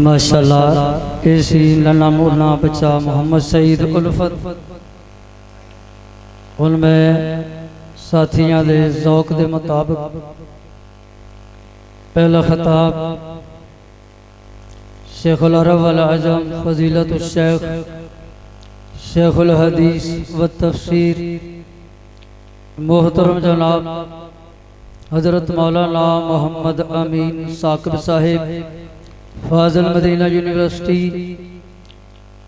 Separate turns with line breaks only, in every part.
माशाअल्लाह इसी लना मुन्ना बच्चा मोहम्मद सईद उल्फत उनमें साथियों के ज़ौक के मुताबिक पहला खिताब शेखुल अरब वल अजम फजीलतुल शेख शेखुल हदीस व तफसीर मोहतरम जनाब हज़रत मौलाना मोहम्मद अमीन साकिब साहिब फाजिल मदीना यूनिवर्सिटी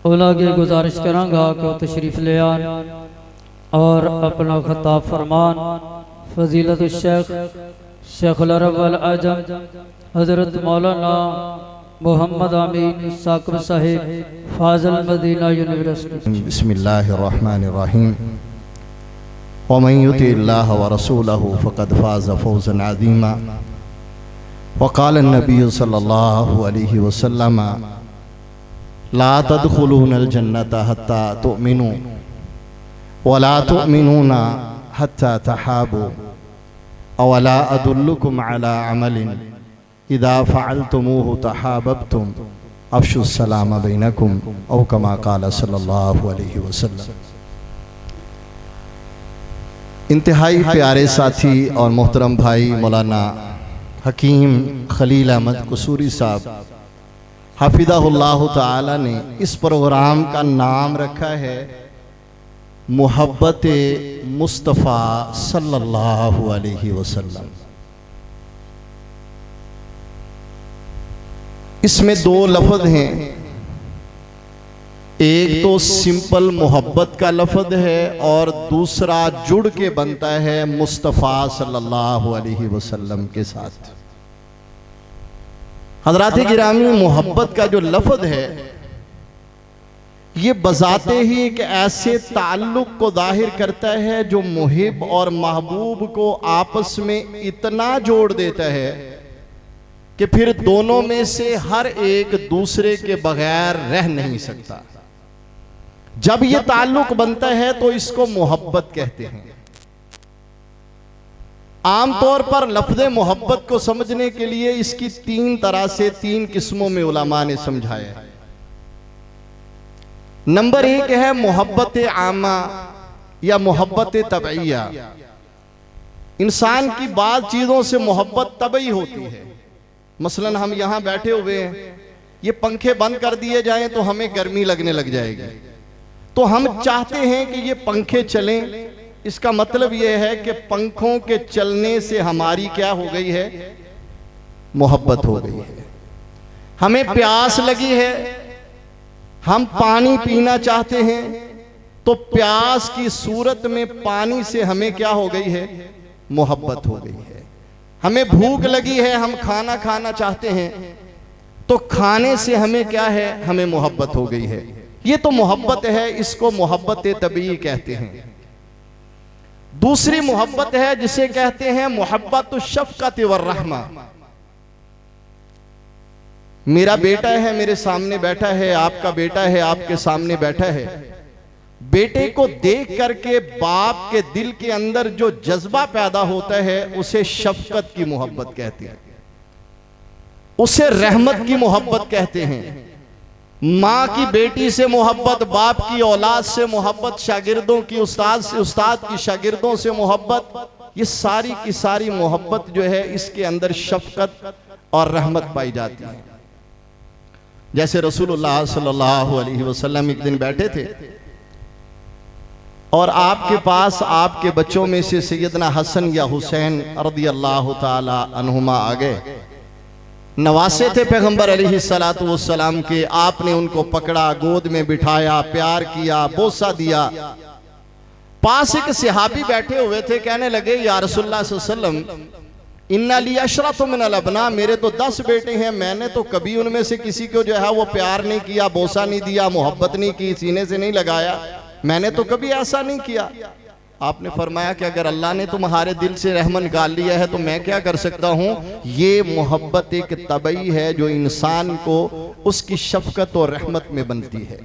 ओला के गुजारिश करांगा कि वो तशरीफ़ ले आन और अपना खिताब फरमान फजीलतुल शेख शेखुल अरब वल अजम हज़रत मौलाना मोहम्मद अमीन साकिब साहिब फाजिल मदीना यूनिवर्सिटी।
बिस्मिल्लाहिर्रहमानिर्रहीम। वमन युतिल्लाह व रसूलहु फ़क़द फ़ाज़ फ़ौज़न अज़ीमा। वक़ाल नबी सल्लल्लाहु अलैहि वसल्लम ला तदखुलूनल जन्नता हत्ता तुमिनू वला तुमिनूना हत्ता तहाबू अवला अदुल्लुकुम अला अमलिन इदा फ़अलतुमूहु तहाबब्तुम अफ़शुस सलाम बैनकुम औ कमा क़ाल सल्लल्लाहु अलैहि वसल्लम। इंतहाई प्यारे साथी और मोहतरम भाई मौलाना हकीम खलील अहमद कसूरी साहब हाफिज़हुल्लाह ताला ने इस प्रोग्राम का नाम रखा है मोहब्बत मुस्तफ़ा सल्लल्लाहु अलैहि वसल्लम। इसमें दो लफ्ज़ हैं, एक तो सिंपल मोहब्बत का लफ्ज़ है और दूसरा जुड़ के बनता है मुस्तफ़ा सल्लल्लाहु अलैहि वसल्लम के साथ। हज़रात गिरामी, मोहब्बत का जो लफ्ज़ है ये बजाते ही एक ऐसे ताल्लुक़ को जाहिर करता है जो मुहिब और महबूब को आपस में इतना जोड़ देता है कि फिर दोनों में से हर एक दूसरे के बगैर रह नहीं सकता। जब ये ताल्लुक़ बनता है तो इसको मोहब्बत कहते हैं। आमतौर पर लफ्ज़ मोहब्बत को समझने के लिए इसकी तीन तरह से, तीन किस्मों में उलमा ने समझाया है। नंबर एक है मोहब्बत आमा या मोहब्बत तबईया। इंसान की बाद चीज़ों से मोहब्बत तबई होती है। मसलन हम यहाँ बैठे हुए हैं, ये पंखे बंद कर दिए जाएं तो हमें गर्मी लगने लग जाएगी, तो हम चाहते हैं कि ये पंखे चलें। इसका मतलब ये है कि पंखों के चलने से हमारी क्या हो गई है, मोहब्बत हो गई है। हमें प्यास लगी है, हम पानी पीना चाहते हैं, तो प्यास की सूरत में पानी से हमें क्या हो गई है, मोहब्बत हो गई है। हमें भूख लगी है, हम खाना खाना चाहते हैं, तो खाने से हमें क्या है, हमें मोहब्बत हो गई है। ये तो मोहब्बत है, इसको मोहब्बत तबई कहते हैं। दूसरी मोहब्बत है जिसे कहते हैं मोहब्बत शफ़क़त व रहमा। मेरा बेटा है, मेरे सामने बैठा है, आपका बेटा है, आपके सामने बैठा है। बेटे को देख करके बाप के दिल के अंदर जो जज्बा पैदा होता है उसे शफ़क़त की मोहब्बत कहते हैं, उसे रहमत की मोहब्बत कहते हैं। माँ की बेटी से मोहब्बत, बाप की औलाद से मोहब्बत, शागिर्दों की उस्ताद से, उस्ताद की शागिर्दों से मोहब्बत, ये सारी की सारी मोहब्बत जो है इसके अंदर शफ़क़त और रहमत पाई जाती है। जैसे रसूलुल्लाह सल्लल्लाहु अलैहि वसल्लम एक दिन बैठे थे और आपके पास आपके बच्चों में से सैयदना हसन या हुसैन रज़ियल्लाहु ताला अन्हुमा आ गए। नवासे थे पैगंबर अलैहिस्सलातु वस्सलाम के। आपने उनको पकड़ा, गोद में बिठाया, प्यार किया, बोसा दिया। पास एक सहाबी बैठे हुए थे, कहने लगे या रसूलुल्लाह सल्लल्लाहु अलैहि वसल्लम इन्ना ली अशरतु मिनल अबना, मेरे तो 10 बेटे हैं, मैंने तो कभी उनमें से किसी को जो है वो प्यार नहीं किया, बोसा नहीं दिया, मोहब्बत नहीं की, सीने से नहीं लगाया, मैंने तो कभी ऐसा नहीं किया। आपने फरमाया कि अगर अल्लाह ने तुम्हारे दिल से रहमत निकाल लिया है तो मैं क्या कर सकता हूँ। ये मोहब्बत एक तबई है जो इंसान को उसकी शफ़क़त और रहमत में बनती है।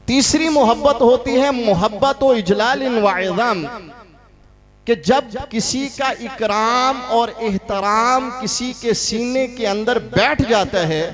तीसरी मोहब्बत होती है मोहब्बत व इजलाल व इज़ाम, कि जब किसी का इकराम और एहतराम किसी के सीने के अंदर बैठ जाता है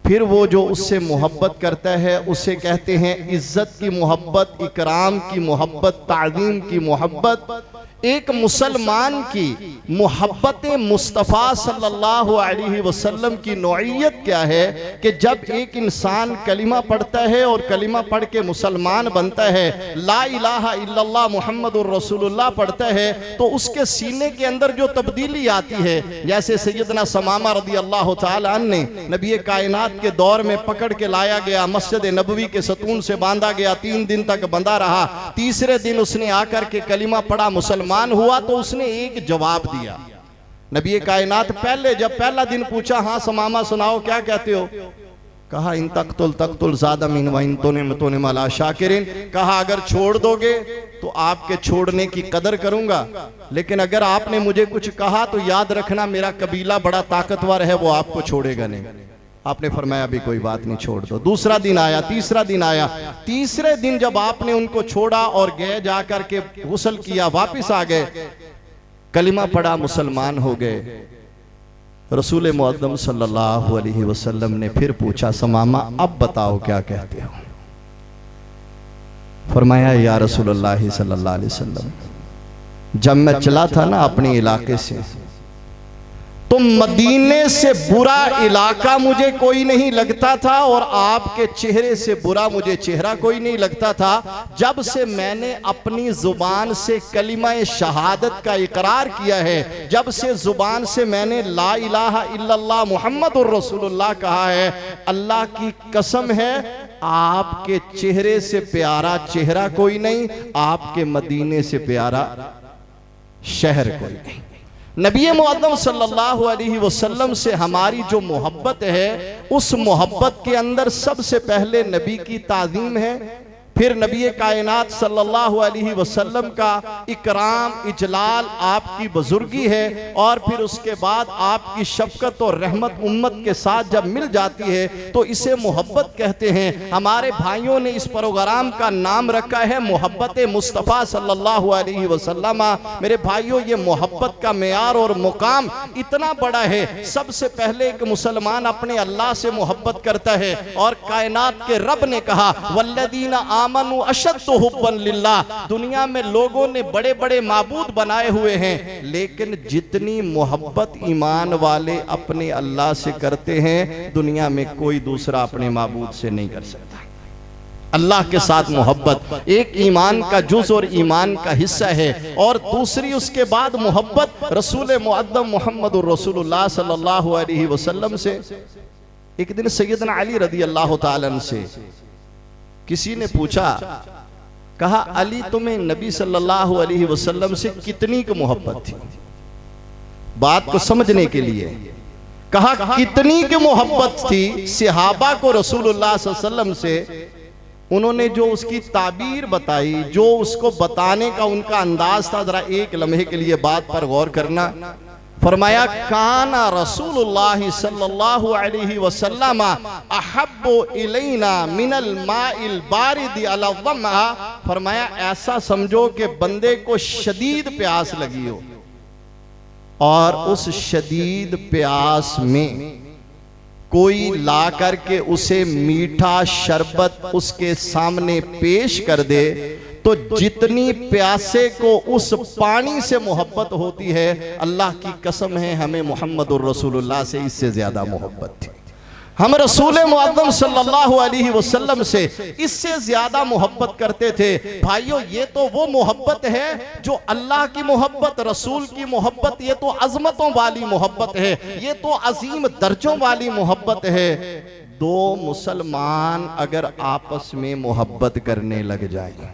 फिर वो जो उससे मोहब्बत करता है उसे कहते हैं इज्जत की मोहब्बत, इकराम की मोहब्बत, ताज़ीम की मोहब्बत। एक मुसलमान की मोहब्बत मुस्तफ़ा सल्लल्लाहु अलैहि वसल्लम की नौइयत क्या है कि जब एक इंसान कलिमा पढ़ता है और कलिमा पढ़ के मुसलमान बनता है, ला इलाहा इल्लल्लाह मुहम्मदुर रसूलुल्लाह पढ़ता है, तो उसके सीने के अंदर जो तब्दीली आती है, जैसे सैयदना समामा रदी अल्लाह तआला अन्हु ने नबी कायनात के दौर में पकड़ के लाया गया, मस्जिद नबवी के सतून से बांधा गया, 3 दिन तक बंधा रहा। तीसरे दिन उसने आकर के कलिमा पढ़ा, मुसलमान हुआ, तो उसने एक जवाब दिया। नबी कायनात पहले जब पहला दिन पूछा, हाँ समामा सुनाओ क्या कहते हो, कहा इन तख्तुल ज़ादा मिन व इन तुने मला शाकिरिन, कहा अगर छोड़ दोगे तो आपके छोड़ने की कदर करूंगा, लेकिन अगर आपने मुझे कुछ कहा तो याद रखना मेरा कबीला बड़ा ताकतवर है, वो आपको छोड़ेगा नहीं। आपने फरमाया अभी कोई बात नहीं, छोड़ दो। दूसरा दिन आया, तीसरा दिन आया। तीसरे दिन जब आपने उनको छोड़ा और गए जाकर के गुस्ल किया, वापस आ गए, कलिमा पढ़ा, मुसलमान हो गए। रसूल मुअज़्ज़म सल्लल्लाहु अलैहि वसल्लम ने फिर पूछा, समामा अब बताओ क्या कहते हो। फरमाया या रसूलुल्लाह सल्लल्लाहु अलैहि वसल्लम, जब मैं चला था ना अपने इलाके से, तो मदीने से बुरा इलाका मुझे कोई नहीं लगता था और आपके चेहरे से बुरा मुझे चेहरा कोई नहीं लगता था। जब से मैंने अपनी जुबान से कलिमा शहादत का इकरार किया है, जब से जुबान से मैंने ला इलाहा इल्लल्लाह मुहम्मदुर रसूलुल्लाह कहा है, अल्लाह की कसम है आपके चेहरे से प्यारा चेहरा कोई नहीं, आपके मदीने से प्यारा शहर कोई नहीं। नबी मुअज़्ज़म सल्लल्लाहु अलैहि वसल्लम से हमारी जो मोहब्बत है, उस मोहब्बत के अंदर सबसे पहले नबी की ताज़ीम है, फिर नबी कायनात सल्लल्लाहु अलैहि वसल्लम का इकराम इजलाल, आपकी बुजुर्गी है, और फिर उसके बाद आपकी शफकत और रहमत उम्मत के साथ जब मिल जाती है तो इसे मोहब्बत कहते हैं। हमारे भाइयों ने इस प्रोग्राम का नाम रखा है मोहब्बत मुस्तफ़ा सल्लल्लाहु अलैहि वसल्लम। मेरे भाइयों, ये मोहब्बत का मेयार और मुकाम इतना बड़ा है। सबसे पहले एक मुसलमान अपने अल्लाह से मोहब्बत करता है, और कायनात के रब ने कहा वल्लदीना आमनु अशद्दु हुब्बन लिल्लाह। दुनिया में लोगों ने बड़े बड़े माबूद बनाए हुए हैं, लेकिन जितनी मोहब्बत ईमान वाले अपने अल्लाह से करते हैं, दुनिया में कोई दूसरा अपने माबूद से नहीं कर सकता। अल्लाह के साथ मोहब्बत एक ईमान का जुज और ईमान का हिस्सा है। और दूसरी उसके बाद मोहब्बत रसूल मुअद्दम मुहम्मदुर रसूलुल्लाह सल्लल्लाहु अलैहि वसल्लम से। एक दिन सैयदना अली रदी अल्लाह तआला अन्हु से किसी ने पूछा, कहा अली तुम्हें नबी सल्लल्लाहु अलैहि वसल्लम से कितनी की मोहब्बत थी। बात को समझने के लिए कहा कितनी की मोहब्बत थी सहाबा को रसूलुल्लाह सल्लल्लाहु अलैहि वसल्लम से। उन्होंने जो उसकी ताबीर बताई, जो उसको बताने का उनका अंदाज था, जरा एक लम्हे के लिए बात पर गौर करना। फरमाया काना रसूलुल्लाह सल्लल्लाहु अलैहि वसल्लम अहब्बु इलैना मिनल माइल बारिद अला ज़मा। फरमाया ऐसा समझो कि बंदे को शदीद प्यास लगी हो, और उस शदीद प्यास में कोई ला करके उसे मीठा शरबत उसके सामने पेश कर दे, तो जितनी प्यासे को उस पानी से मोहब्बत होती है, अल्लाह की कसम है हमें मोहम्मदुर रसूलुल्लाह से इससे ज्यादा मोहब्बत थी। हम रसूल मुअज़्ज़म सल्लल्लाहु अलैहि वसल्लम से इससे ज्यादा मोहब्बत करते थे। भाइयों, ये तो वो मोहब्बत है जो अल्लाह की मोहब्बत, रसूल की मोहब्बत, ये तो अजमतों वाली मोहब्बत है, ये तो अजीम दर्जों वाली मोहब्बत है। दो मुसलमान अगर आपस में मोहब्बत करने लग जाए,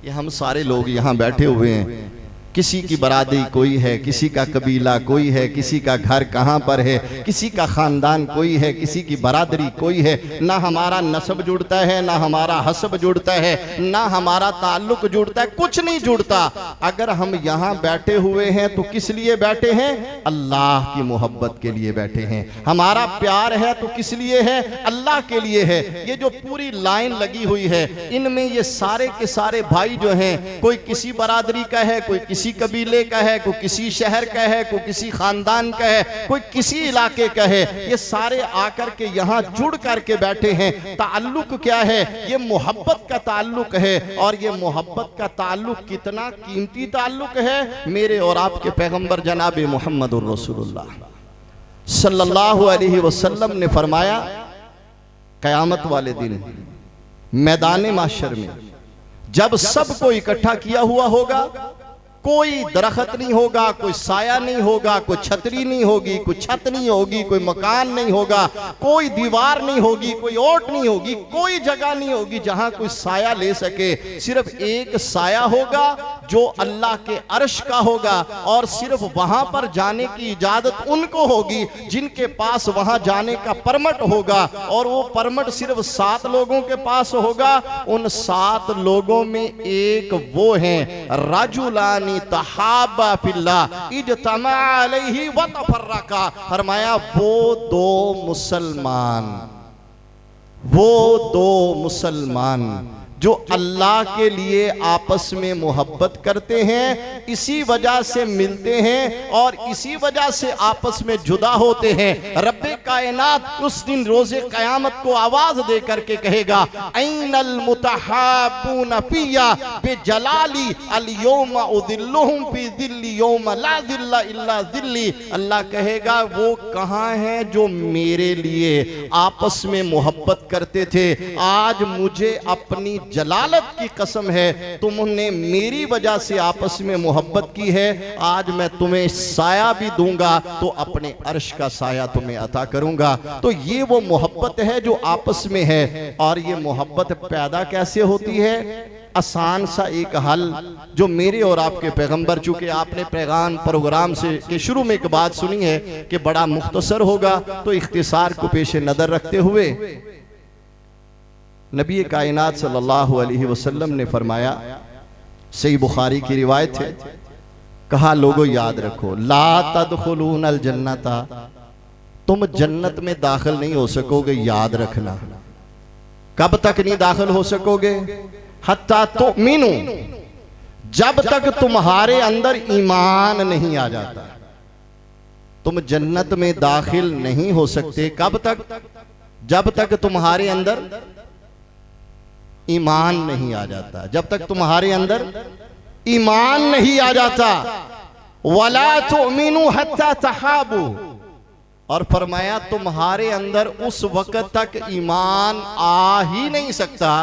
ये हम सारे लोग यहाँ बैठे हुए हैं, किसी की बरादरी कोई है, किसी का कबीला कोई है, किसी का घर कहाँ पर है, किसी का ख़ानदान कोई है, किसी की बरादरी कोई है, ना हमारा नस्ब जुड़ता है, ना हमारा हस्ब जुड़ता है, ना हमारा ताल्लुक जुड़ता है, कुछ नहीं जुड़ता। अगर हम यहाँ बैठे हुए हैं तो किस लिए बैठे हैं? अल्लाह की मोहब्बत के लिए बैठे हैं। हमारा प्यार है तो किस लिए है? अल्लाह के लिए है। ये जो पूरी लाइन लगी हुई है, इनमें ये सारे के सारे भाई जो हैं, कोई किसी बरादरी का है, कोई किसी किसी कबीले का है, कोई किसी शहर का है, कोई किसी खानदान का है, कोई किसी इलाके का है, ये सारे आकर के यहाँ जुड़ करके बैठे हैं। ताल्लुक क्या है? ये मोहब्बत का ताल्लुक है। और ये मोहब्बत का ताल्लुक कितना कीमती ताल्लुक है। मेरे और आपके पैगंबर जनाब मुहम्मदुर रसूलुल्लाह सल्लल्लाहु अलैहि वसल्लम ने फरमाया, क़यामत वाले दिन मैदान माशर में जब सबको इकट्ठा किया हुआ होगा, कोई दरख्त नहीं होगा, कोई साया नहीं होगा, कोई छतरी नहीं होगी, कोई छत नहीं होगी, कोई मकान नहीं होगा, कोई दीवार नहीं होगी, कोई ओट नहीं होगी, कोई जगह नहीं होगी जहां कोई साया ले सके। सिर्फ एक साया होगा जो अल्लाह के अर्श का होगा, और सिर्फ वहां पर जाने की इजाजत उनको होगी जिनके पास वहां जाने का परमिट होगा। और वो परमिट सिर्फ 7 लोगों के पास होगा। उन 7 लोगों में एक वो हैं, रजुलानी तहाबा फिल्लाह इज्तमा अलैहि व तफर्रका। फरमाया वो दो मुसलमान जो अल्लाह के लिए आपस में मोहब्बत करते हैं, इसी वजह से मिलते हैं और इसी वजह से आपस में जुदा होते हैं। रब्बे कायनात उस दिन रोजे क़यामत को आवाज दे करके कहेगा, ऐनल मुतहाबून फिया बिजलाली अल यौमा उदिल्लुहुम फी दिल्ली यौमा ला दिल्ला इल्ला दिल्ली। अल्लाह कहेगा वो कहाँ हैं जो मेरे लिए आपस में मोहब्बत करते थे। आज मुझे अपनी जलालत की कसम है, तुमने मेरी वजह से आपस में मोहब्बत की है। आज मैं तुम्हें साया भी दूंगा तो अपने अर्श का साया तुम्हें अता करूंगा। तो ये वो मोहब्बत है जो आपस में है। और ये मोहब्बत पैदा कैसे होती है? आसान सा एक हल जो मेरे और आपके पैगंबर, चूंकि आपने पैगाम प्रोग्राम से के शुरू में एक बात सुनी है कि बड़ा मुख्तसर होगा, तो इख्तिसार को पेश नजर रखते हुए नबी कायनात सल्लल्लाहु अलैहि वसल्लम ने फरमाया, सही बुखारी की रिवायत है, कहा लोगों याद रखो, ला तदखुलूनल जन्नता, तुम जन्नत में दाखिल नहीं हो सकोगे, याद रखना। कब तक नहीं दाखिल हो सकोगे? हत्ता तुमिनु, जब तक तुम्हारे अंदर ईमान नहीं आ जाता तुम जन्नत में दाखिल नहीं हो सकते। कब तक? जब तक तुम्हारे अंदर ईमान नहीं आ जाता। जब तक तुम्हारे अंदर ईमान नहीं आ जाता। वला तुमिनु हत्ता तहाबू, और फरमाया तुम्हारे अंदर उस वक्त तक ईमान आ ही नहीं सकता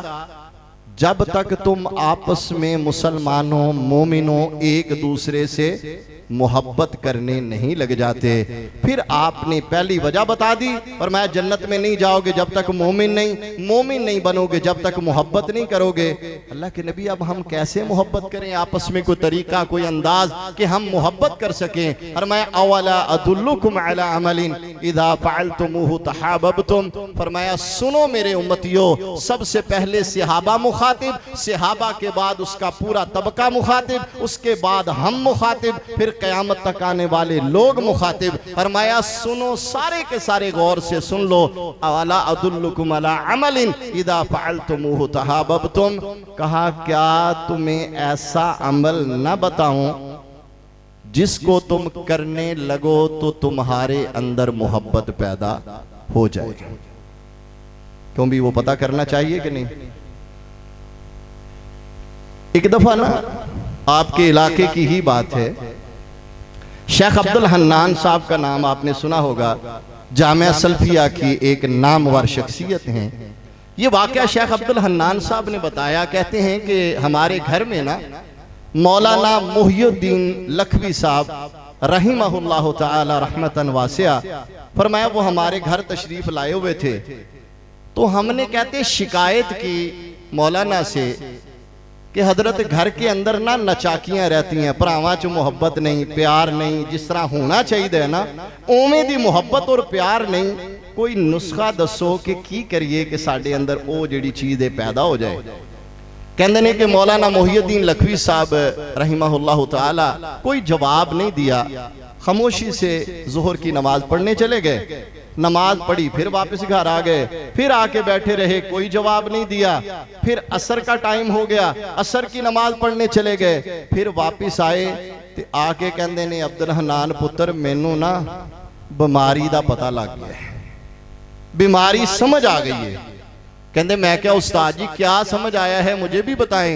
जब तक तुम आपस में मुसलमानों मोमिनों एक दूसरे से मोहब्बत करने नहीं लग जाते। फिर आपने पहली वजह बता दी, और मैं जन्नत में नहीं जाओगे जब तक मोमिन नहीं बनोगे, जब तक मोहब्बत नहीं करोगे। अल्लाह के नबी, अब हम कैसे मोहब्बत करें? आपस में कोई तरीका, कोई अंदाज कि हम मोहब्बत कर सकें। और मैं अवला अदुल्लुकुम अला अमलिन इदा फअलतुमूहु तहाबबतुम। फरमाया सुनो मेरे उम्मतियों, सबसे पहले सहाबा मुखातिब, सहाबा के बाद उसका पूरा तबका मुखातिब, उसके बाद हम मुखातिब, फिर क़यामत तक आने वाले लोग मुखातिब। फरमाया सुनो, सारे के सारे गौर से सुन लो। अवला अदुल्लुकुम अला अमलिन इदा फअलतुमूहु तहाबबतुम। कहा क्या तुम्हें ऐसा अमल न बताऊं जिसको तुम करने लगो तो तुम्हारे अंदर मोहब्बत पैदा हो जाए? क्यों भी वो पता करना चाहिए कि नहीं? एक दफा ना आपके इलाके की ही बात है, शेख अब्दुल हन्नान साहब का नाम आपने सुना होगा, जामिया सल्फिया की एक नामवर शख्सियत हैं। ये वाकया शेख अब्दुल हन्नान साहब ने बताया। कहते हैं कि हमारे घर में ना मौलाना मुहियुद्दीन लखवी साहब रहिमहुल्लाह ताला रहमतन वासिया, फरमाया वो हमारे घर तशरीफ लाए हुए थे। तो हमने कहते शिकायत की मौलाना से कि हजरत घर के अंदर ना नचाकियां रहती हैं, भरावां च मुहब्बत नहीं, प्यार नहीं, जिस तरह होना चाहिए ना उवें दी मुहब्बत और प्यार नहीं। कोई नुस्खा दसो कि की करिए कि साडे अंदर वो जिहड़ी चीज़ है पैदा हो जाए। कहते हैं कि मौलाना मुहियुद्दीन लखवी साहब रहिमहुल्लाह ताला कोई जवाब नहीं दिया, खामोशी से ज़ोहर की नमाज पढ़ने चले गए। नमाज पढ़ी, फिर वापस घर आ गए, फिर आके बैठे रहे, कोई जवाब नहीं दिया। फिर असर का टाइम हो गया, असर की नमाज पढ़ने चले गए, फिर वापस आए, ਤੇ ਆ ਕੇ ਕਹਿੰਦੇ ਨੇ ਅਬਦੁਲ ਹਨਾਨ ਪੁੱਤਰ ਮੈਨੂੰ ਨਾ ਬਿਮਾਰੀ ਦਾ ਪਤਾ ਲੱਗ ਗਿਆ ਹੈ, बीमारी समझ आ गई है। कहते मैं क्या उस्ताद जी क्या समझ आया है मुझे भी बताएं।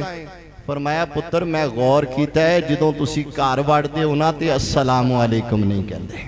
फरमाया पुत्र मैं गौर किया है जो तुसी घर वड़ते हो ना तो अस्सलाम वालेकुम नहीं कहते,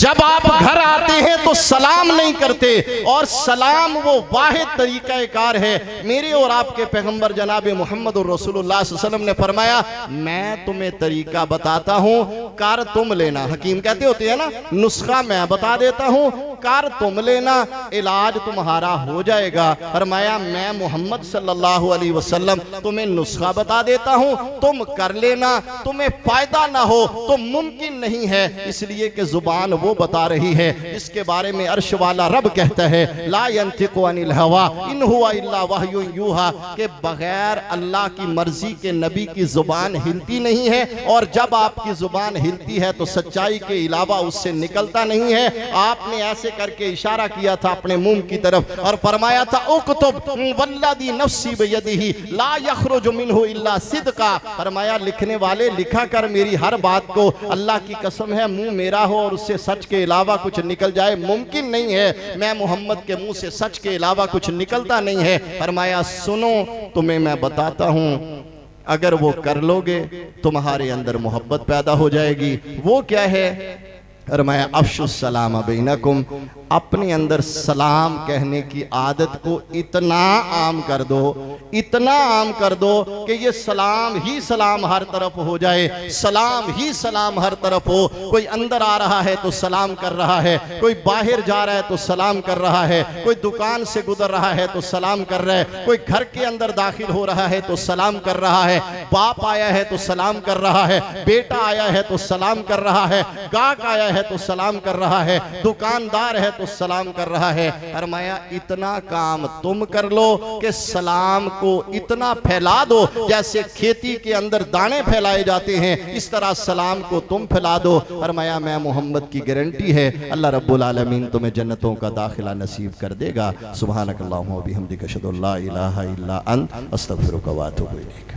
जब आप घर आते हैं तो सलाम नहीं करते, और सलाम वो वाहिद तरीका कार है। मेरे और आपके पैगंबर जनाब मोहम्मद रसूलुल्लाह सल्लल्लाहु अलैहि वसल्लम ने फरमाया मैं तुम्हें तरीका बताता हूँ, कर तुम लेना। हकीम कहते होते हैं ना नुस्खा मैं बता देता हूँ, कर तुम लेना, इलाज तुम्हारा हो जाएगा। फरमाया मैं मोहम्मद सल्लल्लाहु अलैहि वसल्लम तुम्हें नुस्खा बता देता हूँ, तुम कर लेना, तुम्हें फायदा ना हो तो मुमकिन नहीं है, इसलिए कि जुबान वो बता रही है इसके बारे में अर्श वाला रब कहता है ला यंतिकु अनिल हवा इन हुवा इल्ला वहयुन यूहा, के बगैर अल्लाह की मर्जी के नबी की जुबान हिलती नहीं है, और जब आपकी जुबान हिलती है तो सच्चाई के अलावा उससे निकलता नहीं है। आपने ऐसे करके इशारा किया था अपने मुंह की तरफ और फरमाया था उक्तुब वल्लदी नफ्सी बियदिही ला यखरुजु मिन्हु इल्ला सिद्का। फरमाया लिखने वाले लिखा कर मेरी हर बात को, अल्लाह की कसम है मुंह मेरा हो और उससे सच के अलावा कुछ निकल जाए मुमकिन नहीं है, मैं मोहम्मद के मुंह से सच के अलावा कुछ निकलता नहीं है। फरमाया सुनो तुम्हें मैं बताता हूं, अगर वो कर लोगे तुम्हारे अंदर मोहब्बत पैदा हो जाएगी। वो क्या है? फरमाया अफ्शुस सलाम बैनकुम, अपने अंदर सलाम कहने की आदत को इतना आम कर दो, इतना आम कर दो कि ये सलाम ही सलाम हर तरफ हो जाए, सलाम ही सलाम हर तरफ हो। कोई अंदर आ रहा है तो सलाम कर रहा है, कोई बाहर जा रहा है तो सलाम कर रहा है, कोई दुकान से गुजर रहा है तो सलाम कर रहा है, कोई घर के अंदर दाखिल हो रहा है तो सलाम कर रहा है, बाप आया है तो सलाम कर रहा है, बेटा आया है तो सलाम कर रहा है, गाहक आया है तो सलाम कर रहा है, दुकानदार है तो सलाम कर रहा है। फरमाया इतना काम तुम कर लो कि सलाम को इतना फैला दो जैसे खेती के अंदर दाने फैलाए जाते हैं, इस तरह सलाम को तुम फैला दो। फरमाया मैं मोहम्मद की गारंटी है अल्लाह रब्बुल आलमीन तुम्हें जन्नतों का दाखिला नसीब कर देगा। सुभानक अल्लाहुम्मा व बिहम्दिक अशहदु अल्ला इलाहा इल्ला अंत अस्तगफिरुका व अतूबु इलैक।